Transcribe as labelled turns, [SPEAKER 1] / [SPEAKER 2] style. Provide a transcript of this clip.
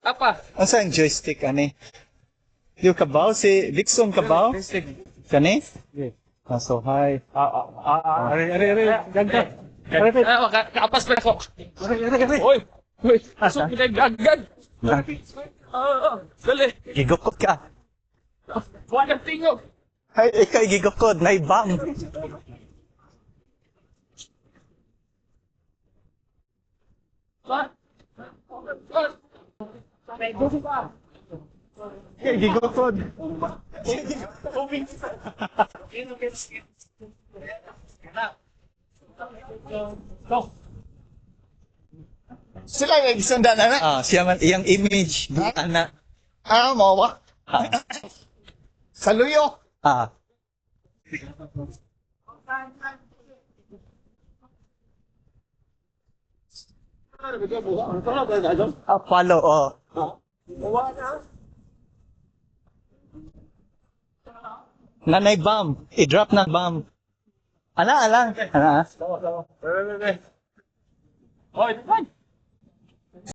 [SPEAKER 1] Apa?
[SPEAKER 2] Asa ang joystick ani? Yung kabaw si Dixon kabaw? Kani? So hi.
[SPEAKER 1] Are. Gagdag. Kaapas pa ako. Are. Oy. Uy. Asok pinagagag. Dali.
[SPEAKER 2] Gigukod ka.
[SPEAKER 1] Buwan ng tingog.
[SPEAKER 2] Hay, ikaw gigukod, naibang.
[SPEAKER 1] What?
[SPEAKER 2] Ikaw gigukod.
[SPEAKER 3] Sila nga gisundan na.
[SPEAKER 2] Siya man, iyang image, di ana.
[SPEAKER 3] Mo ba? Sa luyo.
[SPEAKER 2] Ah, follow, Nanay bomb. I-drop na bomb. Ana.
[SPEAKER 1] Oy,